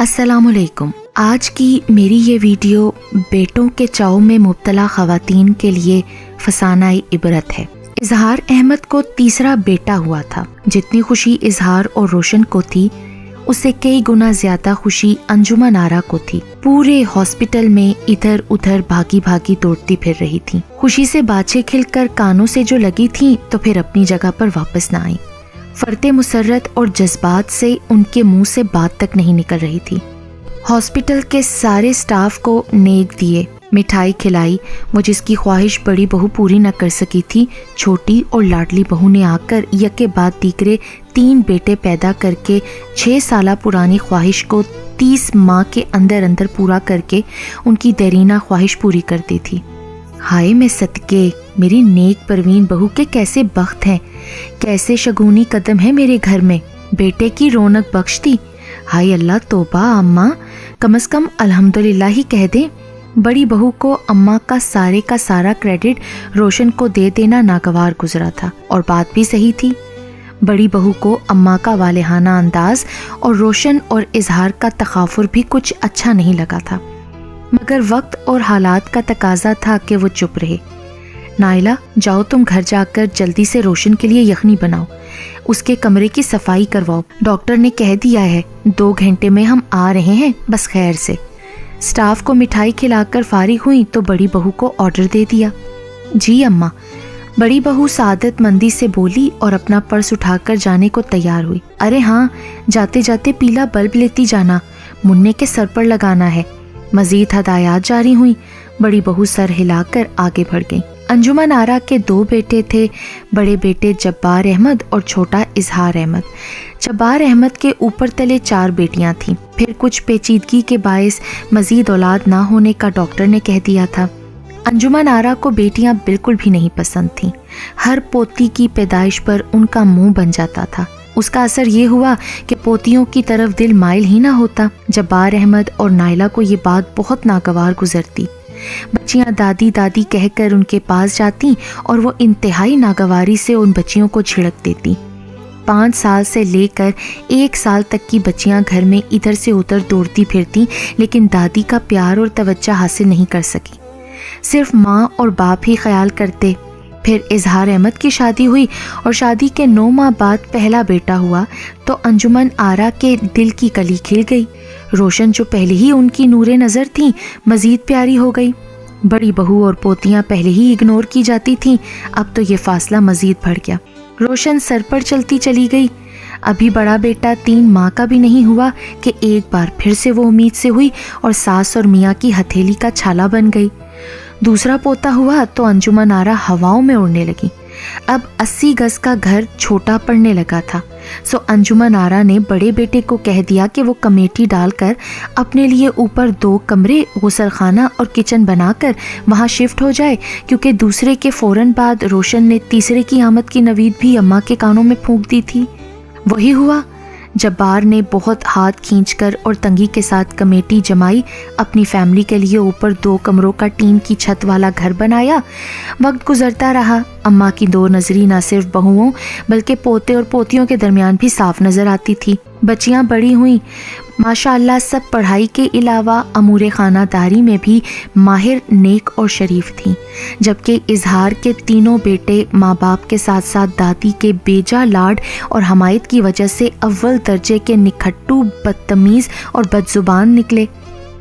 السلام علیکم۔ آج کی میری یہ ویڈیو بیٹوں کے چاؤ میں مبتلا خواتین کے لیے فسانہ عبرت ہے۔ اظہار احمد کو تیسرا بیٹا ہوا تھا۔ جتنی خوشی اظہار اور روشن کو تھی اس سے کئی گنا زیادہ خوشی انجمن آرا کو تھی۔ پورے ہاسپٹل میں ادھر ادھر بھاگی بھاگی دوڑتی پھر رہی تھی۔ خوشی سے باتیں کھل کر کانوں سے جو لگی تھیں تو پھر اپنی جگہ پر واپس نہ آئیں۔ فرط مسرت اور جذبات سے ان کے منہ سے بات تک نہیں نکل رہی تھی۔ ہاسپٹل کے سارے سٹاف کو نیک دیے، مٹھائی کھلائی۔ وہ جس کی خواہش بڑی بہو پوری نہ کر سکی تھی، چھوٹی اور لاڈلی بہو نے آ کر یکے بعد دیگرے 3 بیٹے پیدا کر کے 6 سالہ پرانی خواہش کو 30 ماہ کے اندر اندر پورا کر کے ان کی دیرینہ خواہش پوری کر دی تھی۔ ہائے میں صدقے، میری نیک پروین بہو کے کیسے بخت ہیں، کیسے شگونی قدم ہے میرے گھر میں، بیٹے کی رونق بخش دی۔ ہائے اللہ، توبہ اماں، کم از کم الحمدللہ ہی کہہ دیں۔ بڑی بہو کو اماں کا سارا کریڈٹ روشن کو دے دینا ناگوار گزرا تھا، اور بات بھی صحیح تھی۔ بڑی بہو کو اماں کا والہانہ انداز اور روشن اور اظہار کا تغافر بھی کچھ اچھا نہیں لگا تھا، مگر وقت اور حالات کا تقاضا تھا کہ وہ چپ رہے۔ نائلہ، جاؤ تم گھر جا کر جلدی سے روشن کے لیے یخنی بناؤ، اس کے کمرے کی صفائی کرواؤ، ڈاکٹر نے کہہ دیا ہے 2 گھنٹے میں ہم آ رہے ہیں، بس خیر سے۔ سٹاف کو مٹھائی کھلا کر فارغ ہوئی تو بڑی بہو کو آرڈر دے دیا۔ جی اماں، بڑی بہو سعادت مندی سے بولی اور اپنا پرس اٹھا کر جانے کو تیار ہوئی۔ ارے ہاں، جاتے جاتے پیلا بلب لیتی جانا، منع کے سر پر لگانا ہے۔ مزید ہدایات جاری ہوئیں۔ بڑی بہو سر ہلا کر آگے بڑھ گئی۔ انجمن آرا کے 2 بیٹے تھے، بڑے بیٹے جبار احمد اور چھوٹا اظہار احمد۔ جبار احمد کے اوپر تلے 4 بیٹیاں تھیں، پھر کچھ پیچیدگی کے باعث مزید اولاد نہ ہونے کا ڈاکٹر نے کہہ دیا تھا۔ انجمن آرا کو بیٹیاں بالکل بھی نہیں پسند تھیں۔ ہر پوتی کی پیدائش پر ان کا منہ بن جاتا تھا۔ اس کا اثر یہ ہوا کہ پوتیوں کی طرف دل مائل ہی نہ ہوتا۔ جبار احمد اور نائلہ کو یہ بات بہت ناگوار گزرتی۔ بچیاں دادی دادی کہہ کر ان کے پاس جاتی اور وہ انتہائی ناگواری سے ان بچیوں کو جھڑک دیتی۔ 5 سال سے لے کر 1 سال تک کی بچیاں گھر میں ادھر سے ادھر دوڑتی پھرتی، لیکن دادی کا پیار اور توجہ حاصل نہیں کر سکی۔ صرف ماں اور باپ ہی خیال کرتے۔ پھر اظہار احمد کی شادی ہوئی اور شادی کے 9 ماہ بعد پہلا بیٹا ہوا تو انجمن آرا کے دل کی کلی کھل گئی۔ روشن جو پہلے ہی ان کی نور نظر تھیں، مزید پیاری ہو گئی۔ بڑی بہو اور پوتیاں پہلے ہی اگنور کی جاتی تھیں، اب تو یہ فاصلہ مزید بڑھ گیا۔ روشن سر پر چلتی چلی گئی۔ ابھی بڑا بیٹا 3 ماہ کا بھی نہیں ہوا کہ ایک بار پھر سے وہ امید سے ہوئی اور ساس اور میاں کی ہتھیلی کا چھالا بن گئی۔ دوسرا پوتا ہوا تو انجمن آرا ہواؤں میں اڑنے لگی۔ اب 80 گز کا گھر چھوٹا پڑنے لگا تھا، سو انجمن آرا نے بڑے بیٹے کو کہہ دیا کہ وہ کمیٹی ڈال کر اپنے لیے اوپر 2 کمرے، غسل خانہ اور کچن بنا کر وہاں شفٹ ہو جائے، کیونکہ دوسرے کے فوراً بعد روشن نے تیسرے کی آمد کی نوید بھی اماں کے کانوں میں پھونک دی تھی۔ وہی ہوا۔ جبار نے بہت ہاتھ کھینچ کر اور تنگی کے ساتھ کمیٹی جمائی، اپنی فیملی کے لیے اوپر 2 کمروں کا ٹین کی چھت والا گھر بنایا۔ وقت گزرتا رہا، اماں کی 2 نظری نہ صرف بہوؤں بلکہ پوتے اور پوتیوں کے درمیان بھی صاف نظر آتی تھی۔ بچیاں بڑی ہوئیں، ماشاءاللہ سب پڑھائی کے علاوہ امور خانہ داری میں بھی ماہر، نیک اور شریف تھیں، جبکہ اظہار کے 3 بیٹے ماں باپ کے ساتھ ساتھ دادی کے بیجا لاڈ اور حمایت کی وجہ سے اول درجے کے نکھٹو، بدتمیز اور بدزبان نکلے۔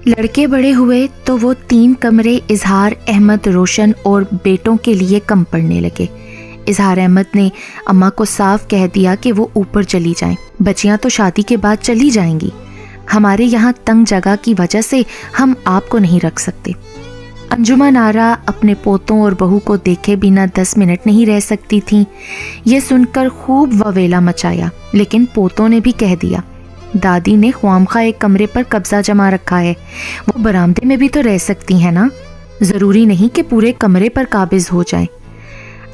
لڑکے بڑے ہوئے تو وہ 3 کمرے اظہار احمد، روشن اور بیٹوں کے لیے کم پڑنے لگے۔ اظہار احمد نے اماں کو صاف کہہ دیا کہ وہ اوپر چلی جائیں، بچیاں تو شادی کے بعد چلی جائیں گی، ہمارے یہاں تنگ جگہ کی وجہ سے ہم آپ کو نہیں رکھ سکتے۔ انجمن آرا اپنے پوتوں اور بہو کو دیکھے بنا 10 منٹ نہیں رہ سکتی تھیں۔ یہ سن کر خوب وویلا مچایا، لیکن پوتوں نے بھی کہہ دیا دادی نے خوامخواہ ایک کمرے پر قبضہ جما رکھا ہے، وہ برآمدے میں بھی تو رہ سکتی ہیں نا، ضروری نہیں کہ پورے کمرے پر قابض ہو جائیں۔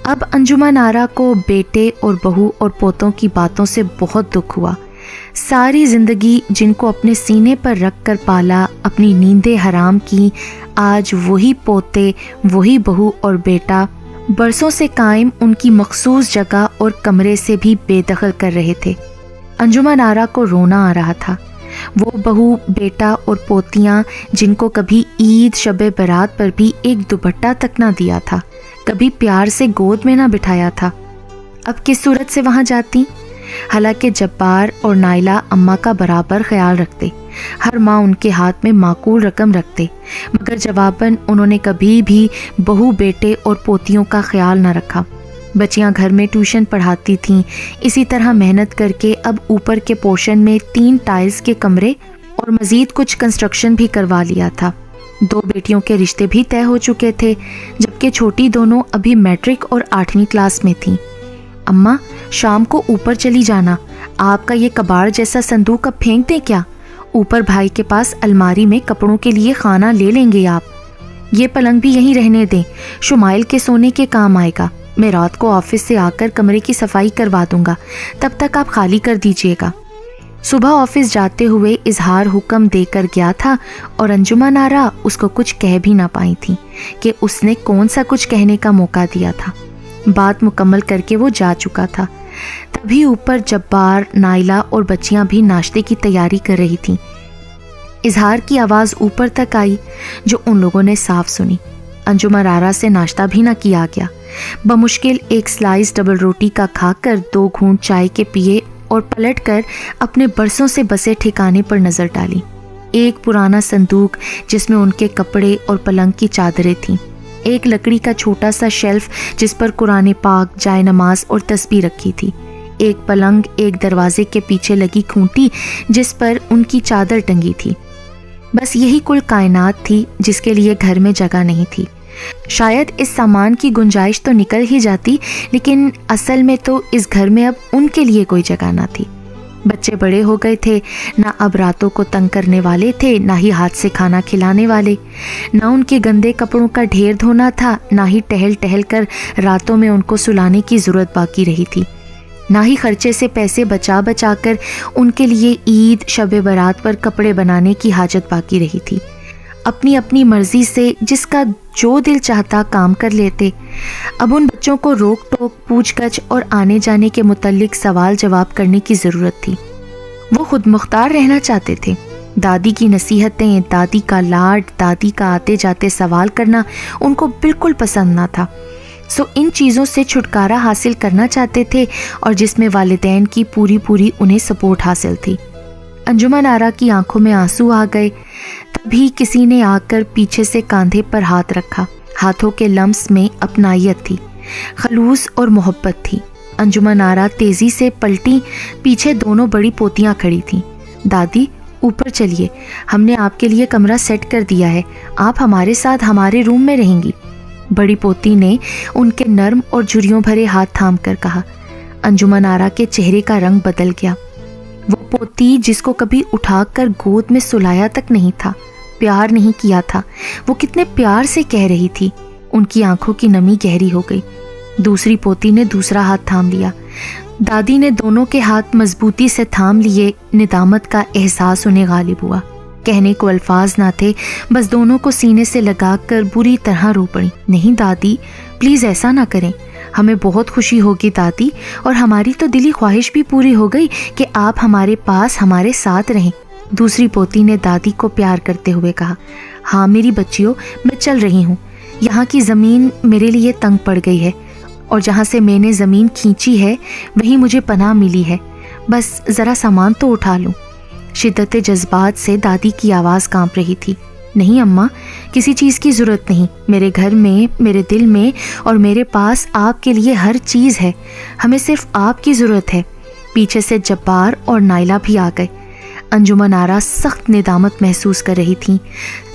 اب انجمن آرا کو بیٹے اور بہو اور پوتوں کی باتوں سے بہت دکھ ہوا۔ ساری زندگی جن کو اپنے سینے پر رکھ کر پالا، اپنی نیندیں حرام کی، آج وہی پوتے، وہی بہو اور بیٹا برسوں سے قائم ان کی مخصوص جگہ اور کمرے سے بھی بے دخل کر رہے تھے۔ انجمن آرا کو رونا آ رہا تھا۔ وہ بہو بیٹا اور پوتیاں جن کو کبھی عید شب برات پر بھی ایک دوپٹہ تک نہ دیا تھا، کبھی پیار سے گود میں نہ بٹھایا تھا، اب کس صورت سے وہاں جاتی؟ حالانکہ جبار اور نائلہ اماں کا برابر خیال رکھتے، ہر ماہ ان کے ہاتھ میں معقول رقم رکھتے، مگر جواباً انہوں نے کبھی بھی بہو بیٹے اور پوتیوں کا خیال نہ رکھا۔ بچیاں گھر میں ٹیوشن پڑھاتی تھیں، اسی طرح محنت کر کے اب اوپر کے پورشن میں 3 ٹائلز کے کمرے اور مزید کچھ کنسٹرکشن بھی کروا لیا تھا۔ 2 بیٹیوں کے رشتے بھی طے ہو چکے تھے، جبکہ چھوٹی دونوں ابھی میٹرک اور 8ویں کلاس میں تھیں۔ اماں شام کو اوپر چلی جانا، آپ کا یہ کباڑ جیسا صندوق اب پھینک دیں کیا؟ اوپر بھائی کے پاس الماری میں کپڑوں کے لیے خانہ لے لیں گے آپ، یہ پلنگ بھی یہیں رہنے دیں، شمائل کے سونے کے کام آئے گا۔ میں رات کو آفس سے آ کر کمرے کی صفائی کروا دوں گا، تب تک آپ خالی کر دیجیے گا۔ صبح آفس جاتے ہوئے اظہار حکم دے کر گیا تھا اور انجمن آرا اس کو کچھ کہہ بھی نہ پائی تھی کہ اس نے کون سا کچھ کہنے کا موقع دیا تھا۔ بات مکمل کر کے وہ جا چکا تھا، تبھی اوپر جبار، نائلہ اور بچیاں بھی ناشتے کی تیاری کر رہی تھیں۔ اظہار کی آواز اوپر تک آئی جو ان لوگوں نے صاف سنی۔ انجمن آرا سے ناشتہ بھی نہ کیا گیا، بمشکل ایک سلائس ڈبل روٹی کا کھا کر 2 گھونٹ چائے کے پیے اور پلٹ کر اپنے برسوں سے بسے ٹھکانے پر نظر ڈالی۔ ایک پرانا صندوق جس میں ان کے کپڑے اور پلنگ کی چادریں تھیں، ایک لکڑی کا چھوٹا سا شیلف جس پر قرآن پاک، جائے نماز اور تسبیح رکھی تھی، ایک پلنگ، ایک دروازے کے پیچھے لگی کھونٹی جس پر ان کی چادر ٹنگی تھی۔ بس یہی کل کائنات تھی جس کے لیے گھر میں جگہ نہیں تھی۔ شاید اس سامان کی گنجائش تو نکل ہی جاتی، لیکن اصل میں تو اس گھر میں اب ان کے لیے کوئی جگہ نہ تھی۔ بچے بڑے ہو گئے تھے، نہ اب راتوں کو تنگ کرنے والے تھے، نہ ہی ہاتھ سے کھانا کھلانے والے، نہ ان کے گندے کپڑوں کا ڈھیر دھونا تھا، نہ ہی ٹہل ٹہل کر راتوں میں ان کو سلانے کی ضرورت باقی رہی تھی، نہ ہی خرچے سے پیسے بچا بچا کر ان کے لیے عید شب برات پر کپڑے بنانے کی حاجت باقی رہی تھی۔ اپنی اپنی مرضی سے جس کا جو دل چاہتا کام کر لیتے۔ اب ان بچوں کو روک ٹوک، پوچھ گچھ اور آنے جانے کے متعلق سوال جواب کرنے کی ضرورت تھی۔ وہ خود مختار رہنا چاہتے تھے۔ دادی کی نصیحتیں، دادی کا لاڈ، دادی کا آتے جاتے سوال کرنا ان کو بالکل پسند نہ تھا، سو ان چیزوں سے چھٹکارا حاصل کرنا چاہتے تھے، اور جس میں والدین کی پوری انہیں سپورٹ حاصل تھی۔ انجمن آرا کی آنکھوں میں آنسو آ گئے، تبھی کسی نے آ کر پیچھے سے کاندھے پر ہاتھ رکھا۔ ہاتھوں کے لمس میں اپنائیت تھی، خلوص اور محبت تھی۔ انجمن آرا تیزی سے پلٹی، پیچھے دونوں بڑی پوتیاں کھڑی تھیں۔ دادی اوپر چلیے، ہم نے آپ کے لیے کمرہ سیٹ کر دیا ہے، آپ ہمارے ساتھ ہمارے روم میں رہیں گی۔ بڑی پوتی نے ان کے نرم اور جھریوں بھرے ہاتھ تھام کر کہا۔ انجمن آرا کے چہرے کا رنگ بدل گیا۔ وہ پوتی جس کو کبھی اٹھا کر گود میں سلایا تک نہیں تھا، پیار نہیں کیا تھا، وہ کتنے پیار سے کہہ رہی تھی۔ ان کی آنکھوں کی نمی گہری ہو گئی۔ دوسری پوتی نے دوسرا ہاتھ تھام لیا۔ دادی نے دونوں کے ہاتھ مضبوطی سے تھام لیے۔ ندامت کا احساس انہیں غالب ہوا، کہنے کو الفاظ نہ تھے، بس دونوں کو سینے سے لگا کر بری طرح رو پڑی۔ نہیں دادی، پلیز ایسا نہ کریں، ہمیں بہت خوشی ہوگی دادی، اور ہماری تو دلی خواہش بھی پوری ہو گئی کہ آپ ہمارے پاس ہمارے ساتھ رہیں۔ دوسری پوتی نے دادی کو پیار کرتے ہوئے کہا۔ ہاں میری بچیوں، میں چل رہی ہوں، یہاں کی زمین میرے لیے تنگ پڑ گئی ہے، اور جہاں سے میں نے زمین کھینچی ہے وہیں مجھے پناہ ملی ہے، بس ذرا سامان تو اٹھا لوں۔ شدت جذبات سے دادی کی آواز کانپ رہی تھی۔ نہیں اماں، کسی چیز کی ضرورت نہیں، میرے گھر میں، میرے دل میں اور میرے پاس آپ کے لیے ہر چیز ہے، ہمیں صرف آپ کی ضرورت ہے۔ پیچھے سے جبار اور نائلہ بھی آ گئے۔ انجمن آرا سخت ندامت محسوس کر رہی تھیں،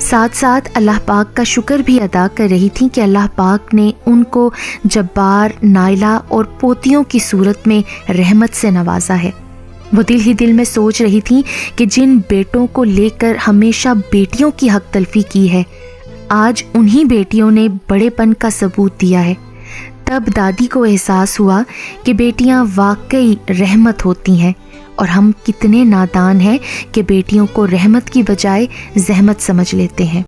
ساتھ ساتھ اللہ پاک کا شکر بھی ادا کر رہی تھیں کہ اللہ پاک نے ان کو جبار، نائلہ اور پوتیوں کی صورت میں رحمت سے نوازا ہے۔ وہ دل ہی دل میں سوچ رہی تھیں کہ جن بیٹوں کو لے کر ہمیشہ بیٹیوں کی حق تلفی کی ہے، آج انہی بیٹیوں نے بڑے پن کا ثبوت دیا ہے۔ تب دادی کو احساس ہوا کہ بیٹیاں واقعی رحمت ہوتی ہیں، اور ہم کتنے نادان ہیں کہ بیٹیوں کو رحمت کی بجائے زحمت سمجھ لیتے ہیں۔